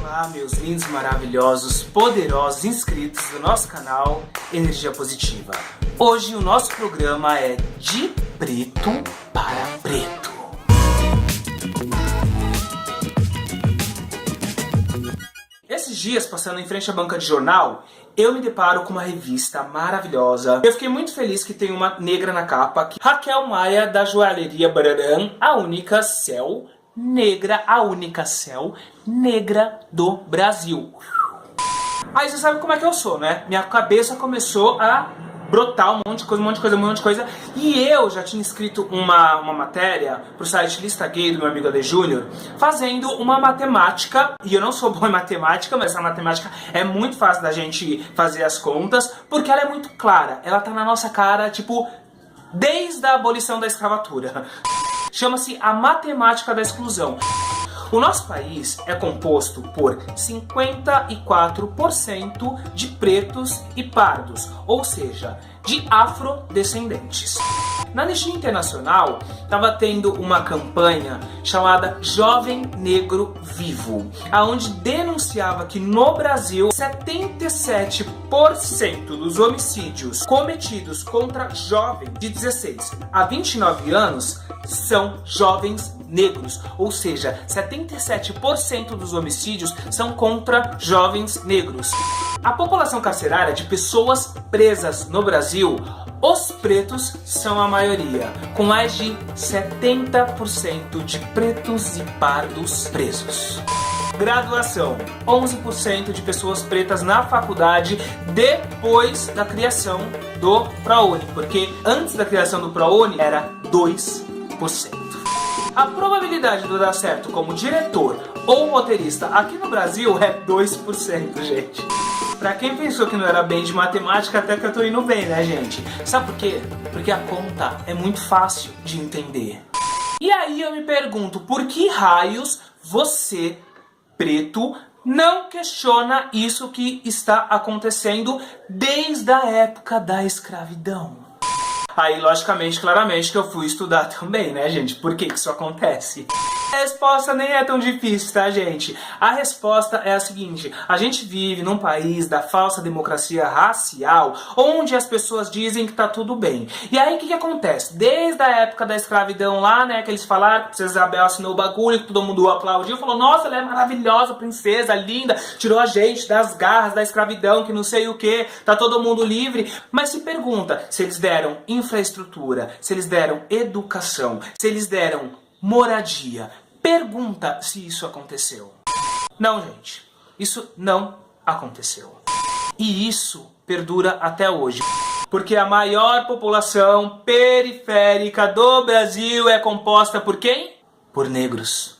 Olá, meus lindos, maravilhosos, poderosos inscritos do nosso canal Energia Positiva. Hoje o nosso programa é de preto para preto. Esses dias, passando em frente à banca de jornal, eu me deparo com uma revista maravilhosa. Eu fiquei muito feliz que tem uma negra na capa. Raquel Maia, da joalheria Braran, a única céu negra, a única céu negra do Brasil. Aí você sabe como é que eu sou, né? Minha cabeça começou a brotar um monte de coisa. E eu já tinha escrito uma matéria pro site Lista Gay do meu amigo Ade Júnior, fazendo uma matemática, e eu não sou bom em matemática, mas essa matemática é muito fácil da gente fazer as contas, porque ela é muito clara, ela tá na nossa cara, tipo, desde a abolição da escravatura. Chama-se a matemática da exclusão. O nosso país é composto por 54% de pretos e pardos, ou seja, de afrodescendentes. Na Anistia Internacional, estava tendo uma campanha chamada Jovem Negro Vivo, aonde denunciava que no Brasil 77% dos homicídios cometidos contra jovens de 16 a 29 anos são jovens negros, ou seja, 77% dos homicídios são contra jovens negros. A população carcerária de pessoas presas no Brasil, os pretos são a maioria, com mais de 70% de pretos e pardos presos. Graduação, 11% de pessoas pretas na faculdade depois da criação do ProUni, porque antes da criação do ProUni era 2%. A probabilidade de dar certo como diretor ou roteirista aqui no Brasil é 2%, gente. Pra quem pensou que não era bem de matemática, até que eu tô indo bem, né, gente? Sabe por quê? Porque a conta é muito fácil de entender. E aí eu me pergunto, por que raios você, preto, não questiona isso que está acontecendo desde a época da escravidão? Aí, logicamente, claramente que eu fui estudar também, né, gente? Por que isso acontece? A resposta nem é tão difícil, tá, gente? A resposta é a seguinte: a gente vive num país da falsa democracia racial, onde as pessoas dizem que tá tudo bem. E aí, o que acontece? Desde a época da escravidão lá, né, que eles falaram que a Princesa Isabel assinou o bagulho, que todo mundo aplaudiu, falou, nossa, ela é maravilhosa, princesa, linda, tirou a gente das garras da escravidão, que não sei o que, tá todo mundo livre. Mas se pergunta se eles deram infraestrutura, se eles deram educação, se eles deram moradia. Pergunta se isso aconteceu. Não, gente. Isso não aconteceu. E isso perdura até hoje. Porque a maior população periférica do Brasil é composta por quem? Por negros.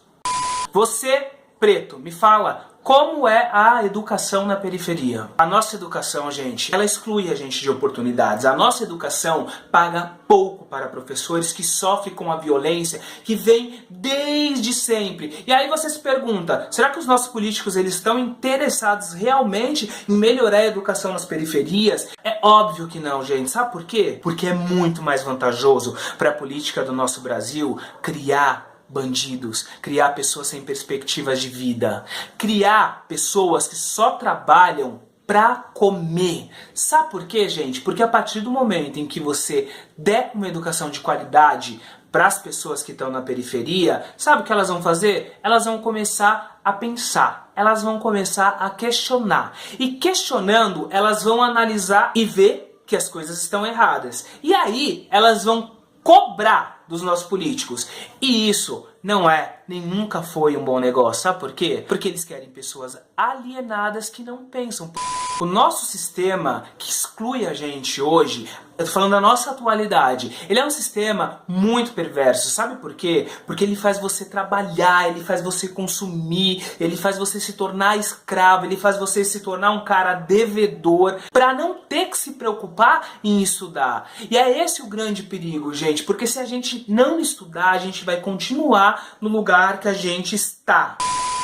Você, preto, me fala, como é a educação na periferia? A nossa educação, gente, ela exclui a gente de oportunidades. A nossa educação paga pouco para professores que sofrem com a violência que vem desde sempre. E aí você se pergunta, será que os nossos políticos eles estão interessados realmente em melhorar a educação nas periferias? É óbvio que não, gente. Sabe por quê? Porque é muito mais vantajoso para a política do nosso Brasil criar bandidos, criar pessoas sem perspectivas de vida, criar pessoas que só trabalham pra comer. Sabe por quê, gente? Porque a partir do momento em que você der uma educação de qualidade para as pessoas que estão na periferia, sabe o que elas vão fazer? Elas vão começar a pensar, elas vão começar a questionar. E questionando, elas vão analisar e ver que as coisas estão erradas. E aí, elas vão cobrar dos nossos políticos. E isso não é, nem nunca foi um bom negócio. Sabe por quê? Porque eles querem pessoas alienadas que não pensam. O nosso sistema que exclui a gente hoje, eu tô falando da nossa atualidade, ele é um sistema muito perverso. Sabe por quê? Porque ele faz você trabalhar, ele faz você consumir, ele faz você se tornar escravo, ele faz você se tornar um cara devedor pra não ter que se preocupar em estudar. E é esse o grande perigo, gente, porque se a gente não estudar, a gente vai continuar no lugar que a gente está.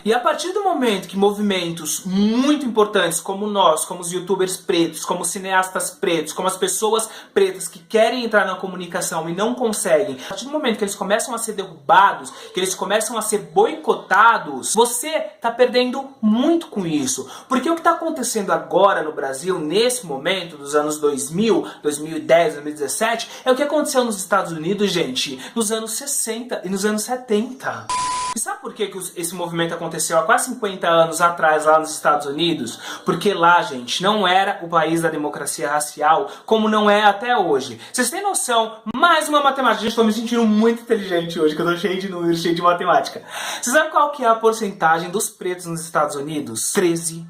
E a partir do momento que movimentos muito importantes como nós, como os youtubers pretos, como os cineastas pretos, como as pessoas pretas que querem entrar na comunicação e não conseguem, a partir do momento que eles começam a ser derrubados, que eles começam a ser boicotados, você tá perdendo muito com isso. Porque o que tá acontecendo agora no Brasil, nesse momento, dos anos 2000, 2010, 2017, é o que aconteceu nos Estados Unidos, gente, nos anos 60 e nos anos 70. E sabe por que esse movimento aconteceu há quase 50 anos atrás lá nos Estados Unidos? Porque lá, gente, não era o país da democracia racial como não é até hoje. Vocês têm noção? Mais uma matemática. Gente, tô me sentindo muito inteligente hoje, que eu tô cheio de números, cheio de matemática. Você sabe qual que é a porcentagem dos pretos nos Estados Unidos? 13%,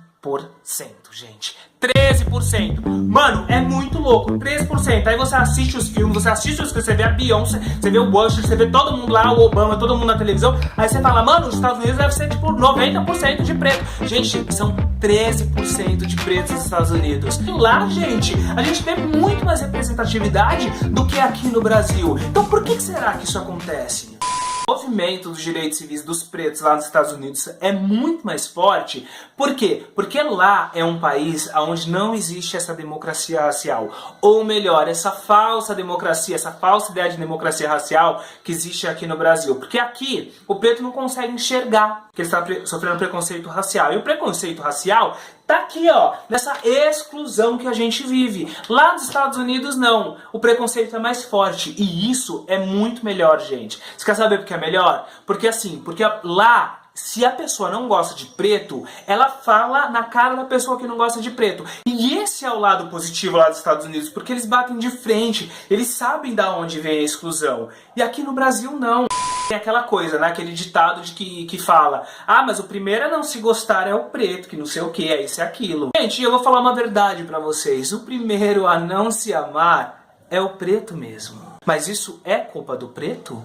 gente. 13%. Mano, é muito louco. 13%. Aí você assiste os filmes, você assiste os filmes, você vê a Beyoncé, você vê o Bush, você vê todo mundo lá, o Obama, todo mundo na televisão. Aí você fala, mano, os Estados Unidos deve ser tipo 90% de preto. Gente, são 13% de pretos nos Estados Unidos. E lá, gente, a gente tem muito mais representatividade do que aqui no Brasil. Então por que será que isso acontece? O movimento dos direitos civis dos pretos lá nos Estados Unidos é muito mais forte. Por quê? Porque lá é um país onde não existe essa democracia racial. Ou melhor, essa falsa democracia, essa falsa ideia de democracia racial que existe aqui no Brasil. Porque aqui o preto não consegue enxergar que ele está sofrendo preconceito racial. E o preconceito racial tá aqui, ó, nessa exclusão que a gente vive. Lá nos Estados Unidos, não. O preconceito é mais forte. E isso é muito melhor, gente. Você quer saber por que é melhor? Porque assim, porque lá, se a pessoa não gosta de preto, ela fala na cara da pessoa que não gosta de preto. E esse é o lado positivo lá dos Estados Unidos, porque eles batem de frente, eles sabem da onde vem a exclusão. E aqui no Brasil, não. Tem aquela coisa, né? Aquele ditado de que fala, ah, mas o primeiro a não se gostar é o preto, que não sei o que, é isso e aquilo. Gente, eu vou falar uma verdade pra vocês. O primeiro a não se amar é o preto mesmo. Mas isso é culpa do preto?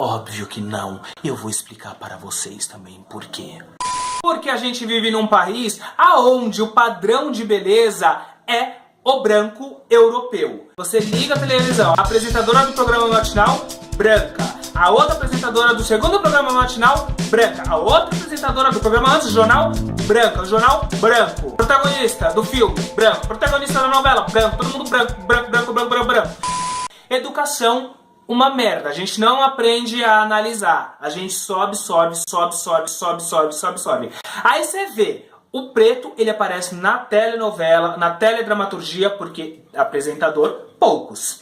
Óbvio que não. Eu vou explicar para vocês também por quê. Porque a gente vive num país aonde o padrão de beleza é o branco europeu. Você liga a televisão, a apresentadora do programa matinal, branca. A outra apresentadora do segundo programa matinal, branca. A outra apresentadora do programa antes do jornal, branca. O jornal, branco. Protagonista do filme, branco. Protagonista da novela, branco. Todo mundo branco, branco, branco, branco, branco, branco. Educação, uma merda. A gente não aprende a analisar. A gente sobe, sobe, sobe, sobe, sobe, sobe, sobe, sobe. Aí você vê, o preto, ele aparece na telenovela, na teledramaturgia, porque apresentador, poucos.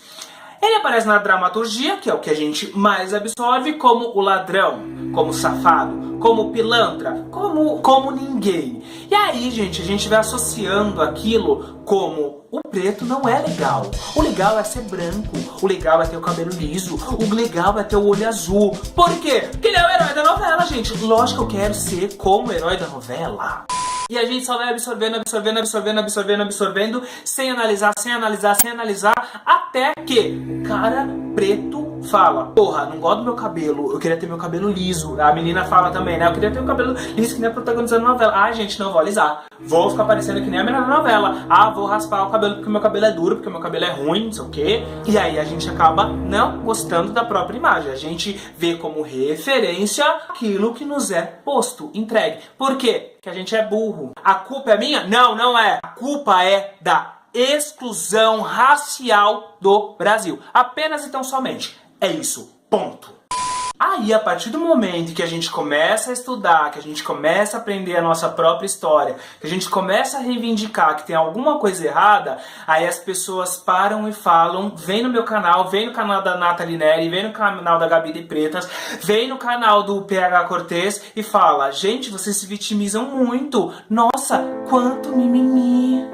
Ele aparece na dramaturgia, que é o que a gente mais absorve, como o ladrão, como o safado, como o pilantra, como ninguém. E aí, gente, a gente vai associando aquilo como o preto não é legal. O legal é ser branco, o legal é ter o cabelo liso, o legal é ter o olho azul. Por quê? Porque ele é o herói da novela, gente. Lógico que eu quero ser como o herói da novela. E a gente só vai absorvendo, absorvendo, absorvendo, absorvendo, absorvendo, sem analisar, sem analisar, sem analisar, até que o cara preto fala, porra, não gosto do meu cabelo, eu queria ter meu cabelo liso. A menina fala também, né, eu queria ter o cabelo liso que nem a protagonista da novela. Ah, gente, não vou alisar, vou ficar parecendo que nem a menina da novela. Ah, vou raspar o cabelo porque meu cabelo é duro, porque meu cabelo é ruim, não sei o quê. E aí a gente acaba não gostando da própria imagem. A gente vê como referência aquilo que nos é posto, entregue. Por quê? Que a gente é burro. A culpa é minha? Não, não é. A culpa é da exclusão racial do Brasil. Apenas e tão somente. É isso. Ponto. Aí, a partir do momento que a gente começa a estudar, que a gente começa a aprender a nossa própria história, que a gente começa a reivindicar que tem alguma coisa errada, aí as pessoas param e falam, vem no meu canal, vem no canal da Nathalie Neri, vem no canal da Gabi de Pretas, vem no canal do PH Cortez e fala, gente, vocês se vitimizam muito, nossa, quanto mimimi.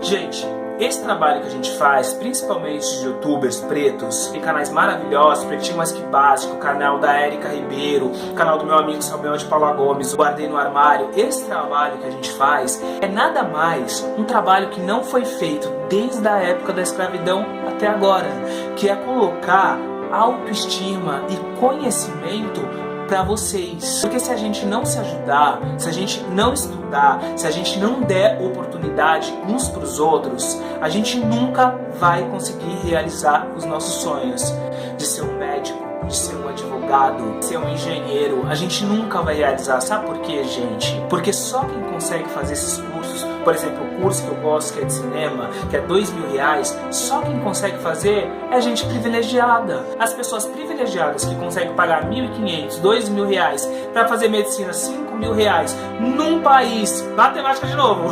Gente, esse trabalho que a gente faz, principalmente de youtubers pretos, tem canais maravilhosos, Pretinho Mais Que Básico, o canal da Érica Ribeiro, o canal do meu amigo Samuel de Paula Gomes, o Guardei no Armário. Esse trabalho que a gente faz é nada mais um trabalho que não foi feito desde a época da escravidão até agora, que é colocar autoestima e conhecimento para vocês. Porque se a gente não se ajudar, se a gente não estudar, se a gente não der oportunidade uns para os outros, a gente nunca vai conseguir realizar os nossos sonhos de ser um médico, de ser um advogado, ser um engenheiro, a gente nunca vai realizar. Sabe por quê, gente? Porque só quem consegue fazer esses cursos, por exemplo, o curso que eu gosto, que é de cinema, que é R$2.000, só quem consegue fazer é gente privilegiada. As pessoas privilegiadas que conseguem pagar R$1.500, R$2.000 para fazer medicina, R$5.000, num país, matemática de novo,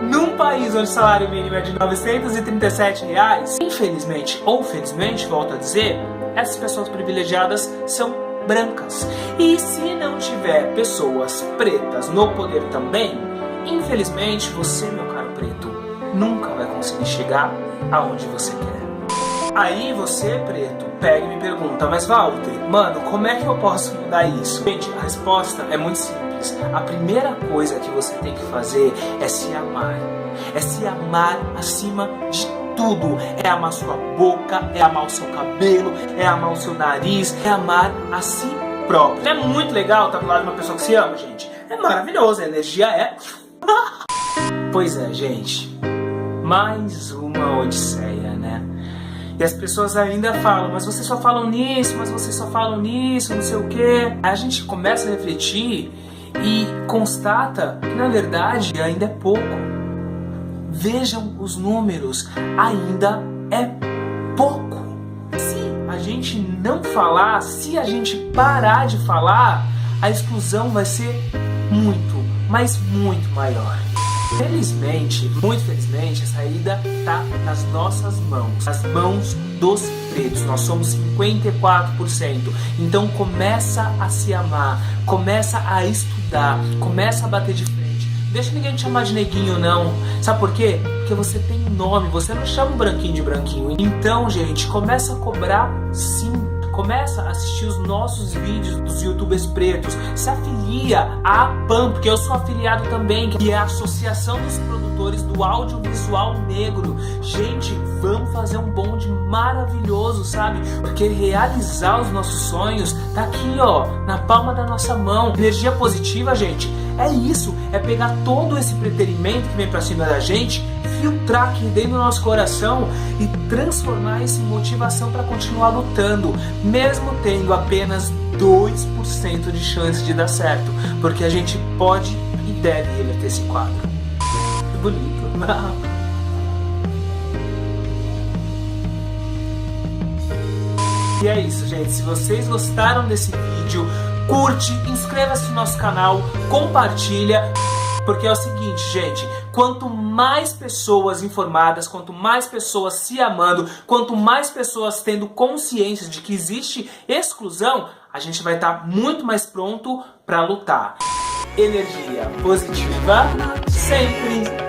num país onde o salário mínimo é de R$937, infelizmente ou felizmente, volto a dizer, essas pessoas privilegiadas são brancas. E se não tiver pessoas pretas no poder também, infelizmente você, meu caro preto, nunca vai conseguir chegar aonde você quer. Aí você, preto, pega e me pergunta, mas Walter, mano, como é que eu posso mudar isso? Gente, a resposta é muito simples. A primeira coisa que você tem que fazer é se amar. É se amar acima de tudo. É amar sua boca, é amar o seu cabelo, é amar o seu nariz, é amar a si próprio. É muito legal estar do lado de uma pessoa que se ama, gente. É maravilhoso, a energia é... Pois é, gente. Mais uma odisseia, né? E as pessoas ainda falam, mas vocês só falam nisso, mas vocês só falam nisso, não sei o quê. Aí a gente começa a refletir e constata que, na verdade, ainda é pouco. Vejam os números, ainda é pouco. Se a gente não falar, se a gente parar de falar, a exclusão vai ser muito, mas muito maior. Felizmente, muito felizmente, a saída está nas nossas mãos, nas mãos dos pretos. Nós somos 54%. Então começa a se amar, começa a estudar, começa a bater de frente. Deixa ninguém te chamar de neguinho, não. Sabe por quê? Porque você tem nome, você não chama o branquinho de branquinho. Então, gente, começa a cobrar sim. Começa a assistir os nossos vídeos dos youtubers pretos. Se afilia à APAM, porque eu sou afiliado também, que é a Associação dos Produtores do Audiovisual Negro. Gente, vamos fazer um bonde maravilhoso, sabe? Porque realizar os nossos sonhos tá aqui, ó, na palma da nossa mão. Energia positiva, gente, é isso. É pegar todo esse preterimento que vem pra cima da gente, filtrar aqui dentro do nosso coração e transformar isso em motivação para continuar lutando, mesmo tendo apenas 2% de chance de dar certo, porque a gente pode e deve reverter esse quadro. Que bonito. E é isso, gente. Se vocês gostaram desse vídeo, curte, inscreva-se no nosso canal, compartilha. Porque é o seguinte, gente, quanto mais pessoas informadas, quanto mais pessoas se amando, quanto mais pessoas tendo consciência de que existe exclusão, a gente vai estar muito mais pronto para lutar. Energia positiva sempre.